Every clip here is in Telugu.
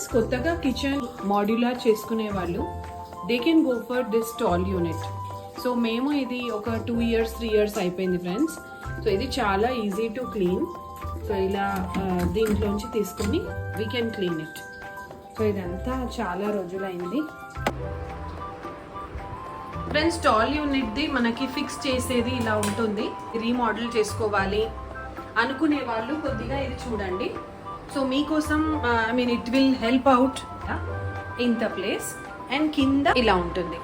ఫ్రెండ్స్, కొత్తగా కిచెన్ మాడ్యులర్ చేసుకునే వాళ్ళు they can go for this tall unit. So మేము ఇది ఒక 2 years 3 years అయిపోయింది ఫ్రెండ్స్. సో ఇది చాలా ఈజీ టు క్లీన్. సో ఇలా దీంట్లోంచి తీసుకొని we can clean it. So ఇదంతా చాలా రోజులైంది ఫ్రెండ్స్. టాల్ యూనిట్ది మనకి ఫిక్స్ చేసేది ఇలా ఉంటుంది. రీమోడల్ చేసుకోవాలి అనుకునే వాళ్ళు కొద్దిగా ఇది చూడండి. సో మీకోసం I mean it will help out in the place. And కింద ఇలా ఉంటుంది.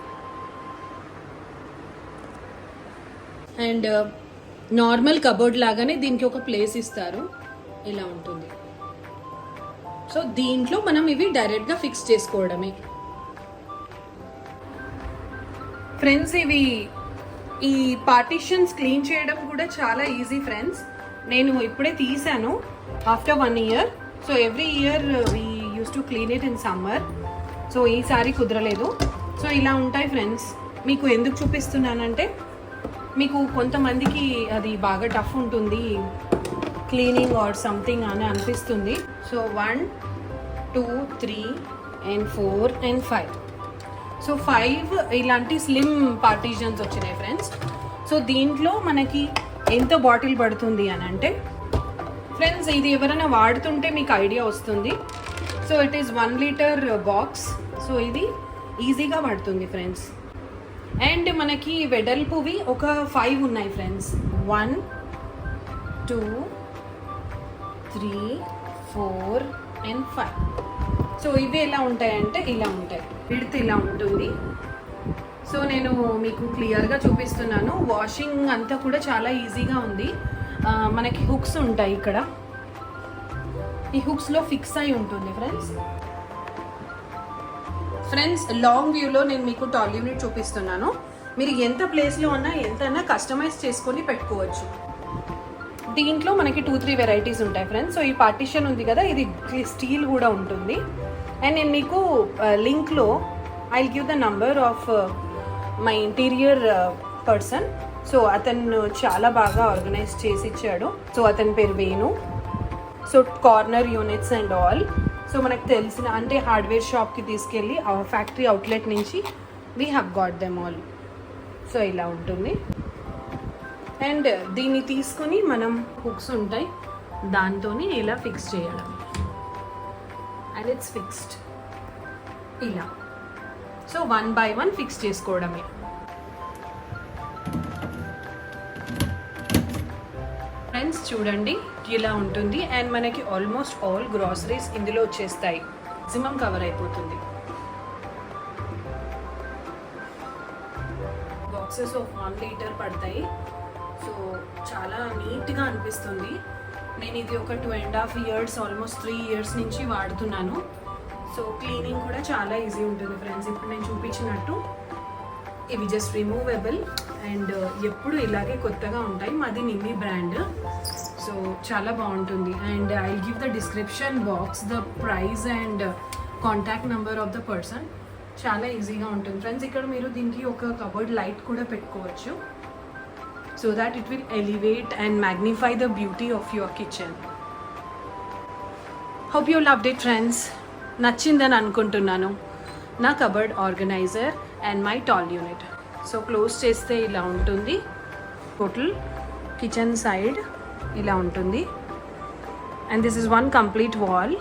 అండ్ నార్మల్ కబోర్డ్ లాగానే దీనికి ఒక ప్లేస్ ఇస్తారు. ఇలా ఉంటుంది. సో దీంట్లో మనం ఇవి డైరెక్ట్గా ఫిక్స్ చేసుకోవడమే ఫ్రెండ్స్. ఇవి ఈ పార్టిషన్స్ క్లీన్ చేయడం కూడా చాలా ఈజీ ఫ్రెండ్స్. నేను ఇప్పుడే తీసాను after 1 year. So every year we use to clean it in summer. So ఈసారి కుదరలేదు. సో ఇలా ఉంటాయి ఫ్రెండ్స్. మీకు ఎందుకు చూపిస్తున్నానంటే మీకు కొంతమందికి అది బాగా టఫ్ ఉంటుంది క్లీనింగ్ ఆర్ సంథింగ్ అని అనిపిస్తుంది. So 1 2 3 and 4 and 5. సో 5 ఇలాంటి స్లిమ్ పార్టీషన్స్ వచ్చినాయి ఫ్రెండ్స్. సో దీంట్లో మనకి ఎంత బాటిల్ పడుతుంది అని అంటే ఫ్రెండ్స్, ఇది ఎవరైనా వాడుతుంటే మీకు ఐడియా వస్తుంది. So it is 1 liter box. So ఇది ఈజీగా పడుతుంది ఫ్రెండ్స్. అండ్ మనకి వెడల్పువి ఒక 5 ఉన్నాయి ఫ్రెండ్స్. 1 2 3 4 and 5. సో ఇవి ఎలా ఉంటాయంటే ఇలా ఉంటాయి. విడ్త్ ఇలా ఉంటుంది. సో నేను మీకు క్లియర్గా చూపిస్తున్నాను. వాషింగ్ అంతా కూడా చాలా ఈజీగా ఉంది. మనకి హుక్స్ ఉంటాయి ఇక్కడ. ఈ హుక్స్లో ఫిక్స్ అయి ఉంటుంది ఫ్రెండ్స్. లాంగ్ వ్యూలో నేను మీకు టాల్ యూనిట్ చూపిస్తున్నాను. మీరు ఎంత ప్లేస్లో ఉన్నా ఎంతైనా కస్టమైజ్ చేసుకొని పెట్టుకోవచ్చు. దీంట్లో మనకి 2-3 వెరైటీస్ ఉంటాయి ఫ్రెండ్స్. సో ఈ పార్టిషన్ ఉంది కదా, ఇది స్టీల్ కూడా ఉంటుంది. అండ్ నేను మీకు లింక్లో I will give the number of my interior person. So అతను చాలా బాగా ఆర్గనైజ్ చేసి ఇచ్చాడు. సో అతని పేరు Venu. So corner units and all. So మనకు తెలిసిన అంటే హార్డ్వేర్ షాప్కి తీసుకెళ్ళి ఫ్యాక్టరీ అవుట్లెట్ నుంచి we have got them all. So ఇలా ఉంటుంది. అండ్ దీన్ని తీసుకొని మనం హుక్స్ ఉంటాయి దాంతో ఇలా ఫిక్స్ చేయడం. అండ్ ఇట్స్ ఫిక్స్డ్ ఇలా. సో 1 by 1 ఫిక్స్ చేసుకోవడమే. ఫ్రెండ్స్ చూడండి ఇలా ఉంటుంది. అండ్ మనకి ఆల్మోస్ట్ ఆల్ గ్రాసరీస్ ఇందులో వచ్చేస్తాయి. మ్యాక్సిమం కవర్ అయిపోతుంది. బాక్సెస్ ఆఫ్ 1 liter పడతాయి. సో చాలా నీట్గా అనిపిస్తుంది. నేను ఇది ఒక 2.5 years ఆల్మోస్ట్ 3 years నుంచి వాడుతున్నాను. సో క్లీనింగ్ కూడా చాలా ఈజీ ఉంటుంది ఫ్రెండ్స్. ఇప్పుడు నేను చూపించినట్టు ఇవి జస్ట్ రిమూవబుల్ అండ్ ఎప్పుడు ఇలాగే కొత్తగా ఉంటాయి. మాది నిమ్మి బ్రాండ్. సో చాలా బాగుంటుంది. And I will give the description box the price and contact number of the person. చాలా ఈజీగా ఉంటుంది ఫ్రెండ్స్. ఇక్కడ మీరు దీనికి ఒక కబోర్డ్ లైట్ కూడా పెట్టుకోవచ్చు. So that it will elevate and magnify the beauty of your kitchen. Hope you loved it friends. నచ్చిందని అనుకుంటున్నాను నా cupboard organiser and my tall unit. So close చేస్తే ఇలా ఉంటుంది. టోటల్ కిచెన్ సైడ్ ఇలా ఉంటుంది. And this is 1 complete wall.